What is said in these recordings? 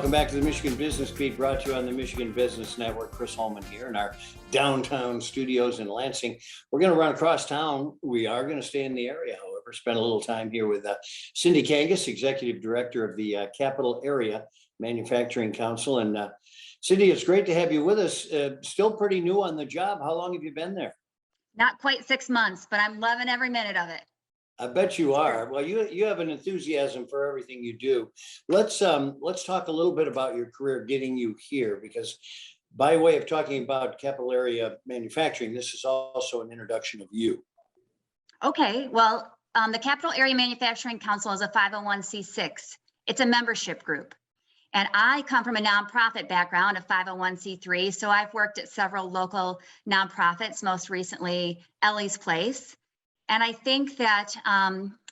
Welcome back to the Michigan Business Beat, brought to you on the Michigan Business Network. Chris Holman here in our downtown studios in Lansing. We're going to run across town. We are going to stay in the area, however, spend a little time here with Cindy Kangas, Executive Director of the Capital Area Manufacturing Council. And Cindy, it's great to have you with us. Still pretty new on the job. How long have you been there? Not quite 6 months, but I'm loving every minute of it. I bet you are. Well, you have an enthusiasm for everything you do. Let's talk a little bit about your career getting you here, because by way of talking about Capital Area Manufacturing, this is also an introduction of you. Okay, well, the Capital Area Manufacturing Council is a 501c6. It's a membership group. And I come from a nonprofit background, a 501c3. So I've worked at several local nonprofits, most recently Ellie's Place. And I think that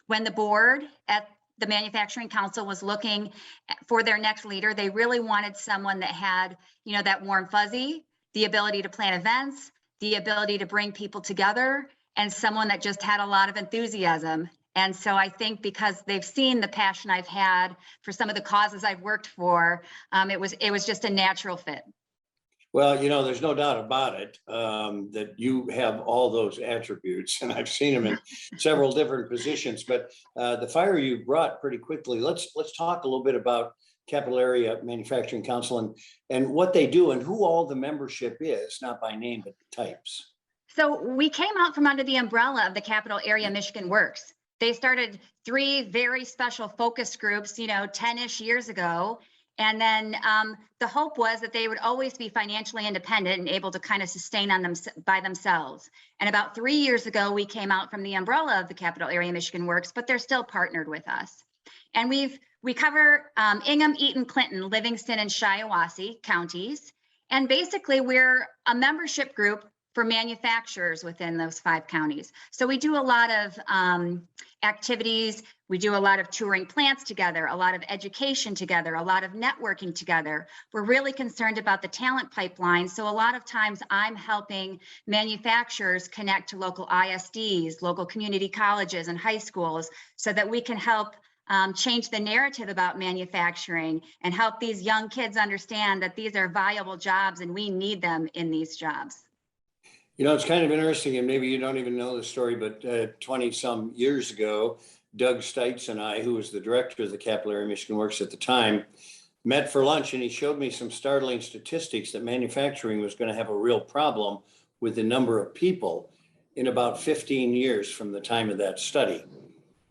when the board at the Manufacturing Council was looking for their next leader, they really wanted someone that had, you know, that warm fuzzy, the ability to plan events, the ability to bring people together, and someone that just had a lot of enthusiasm. And so I think because they've seen the passion I've had for some of the causes I've worked for, it was just a natural fit. Well, you know, there's no doubt about it that you have all those attributes, and I've seen them in several different positions. But the fire you brought pretty quickly. Let's talk a little bit about Capital Area Manufacturing Council and what they do and who all the membership is, not by name but types. So we came out from under the umbrella of the Capital Area Michigan Works. They started 3 very special focus groups, 10-ish years ago. And then the hope was that they would always be financially independent and able to kind of sustain on them by themselves. And about 3 years ago, we came out from the umbrella of the Capital Area Michigan Works, but they're still partnered with us. And we cover Ingham, Eaton, Clinton, Livingston, and Shiawassee counties. And basically, we're a membership group for manufacturers within those 5 counties. So we do a lot of activities. We do a lot of touring plants together, a lot of education together, a lot of networking together. We're really concerned about the talent pipeline. So a lot of times I'm helping manufacturers connect to local ISDs, local community colleges and high schools, so that we can help change the narrative about manufacturing and help these young kids understand that these are viable jobs and we need them in these jobs. You know, it's kind of interesting, and maybe you don't even know the story, but 20 some years ago, Doug Stites and I, who was the director of the Capital Area Michigan Works at the time, met for lunch, and he showed me some startling statistics that manufacturing was going to have a real problem with the number of people in about 15 years from the time of that study.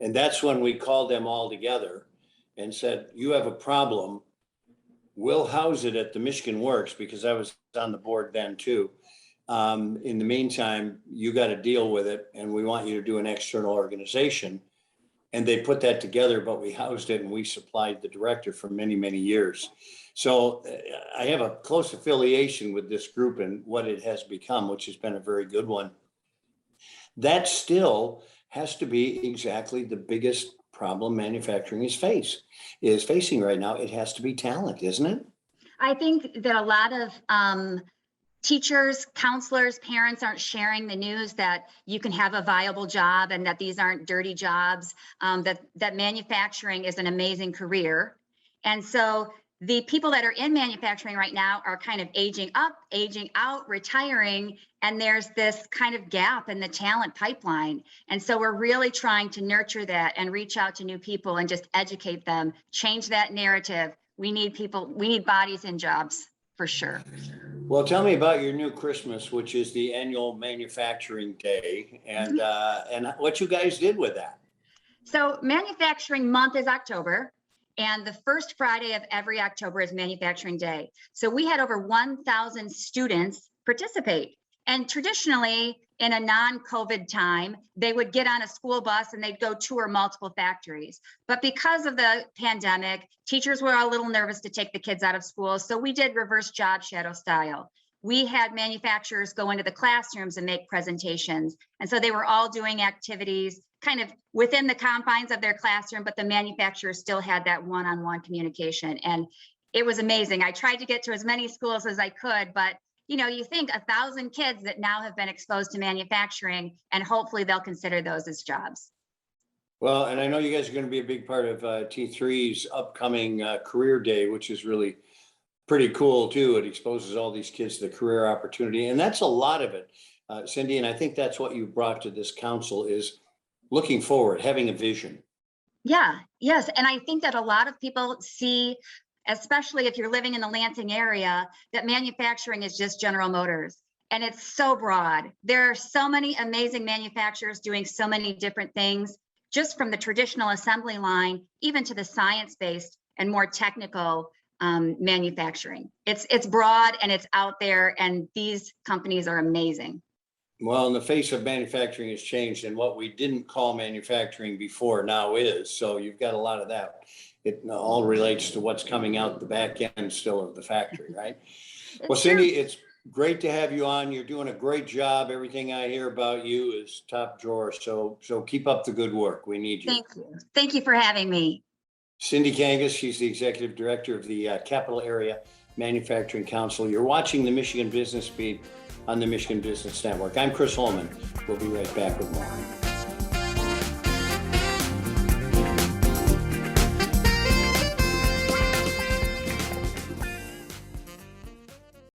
And that's when we called them all together and said, you have a problem. We'll house it at the Michigan Works, because I was on the board then too. In the meantime, you got to deal with it, and we want you to do an external organization. And they put that together, but we housed it and we supplied the director for many, many years. So I have a close affiliation with this group and what it has become, which has been a very good one. That still has to be exactly the biggest problem manufacturing is facing right now. It has to be talent, isn't it? I think that a lot of teachers, counselors, parents aren't sharing the news that you can have a viable job and that these aren't dirty jobs, that manufacturing is an amazing career. And so the people that are in manufacturing right now are kind of aging up, aging out, retiring, and there's this kind of gap in the talent pipeline. And so we're really trying to nurture that and reach out to new people and just educate them, change that narrative. We need people, we need bodies in jobs for sure. Well, tell me about your new Christmas, which is the annual manufacturing day, and what you guys did with that. So manufacturing month is October, and the first Friday of every October is manufacturing day. So we had over 1,000 students participate. And traditionally, in a non-COVID time, they would get on a school bus and they'd go tour multiple factories. But because of the pandemic, teachers were a little nervous to take the kids out of school. So we did reverse job shadow style. We had manufacturers go into the classrooms and make presentations. And so they were all doing activities kind of within the confines of their classroom, but the manufacturers still had that one-on-one communication. And it was amazing. I tried to get to as many schools as I could, but you think 1,000 kids that now have been exposed to manufacturing, and hopefully they'll consider those as jobs. Well, and I know you guys are going to be a big part of T3's upcoming career day, which is really pretty cool too. It exposes all these kids to the career opportunity, and that's a lot of it, Cindy. And I think that's what you brought to this council is looking forward, having a vision. Yeah, yes. And I think that a lot of people see, especially if you're living in the Lansing area, that manufacturing is just General Motors. And it's so broad. There are so many amazing manufacturers doing so many different things, just from the traditional assembly line, even to the science-based and more technical manufacturing. It's broad and it's out there, and these companies are amazing. Well, in the face of manufacturing has changed, and what we didn't call manufacturing before now is. So you've got a lot of that. It all relates to what's coming out the back end still of the factory, right? Well, Cindy, it's great to have you on. You're doing a great job. Everything I hear about you is top drawer. So keep up the good work. We need you. Thank you. Thank you for having me. Cindy Kangas, she's the executive director of the Capital Area Manufacturing Council. You're watching the Michigan Business Beat on the Michigan Business Network. I'm Chris Holman. We'll be right back with more.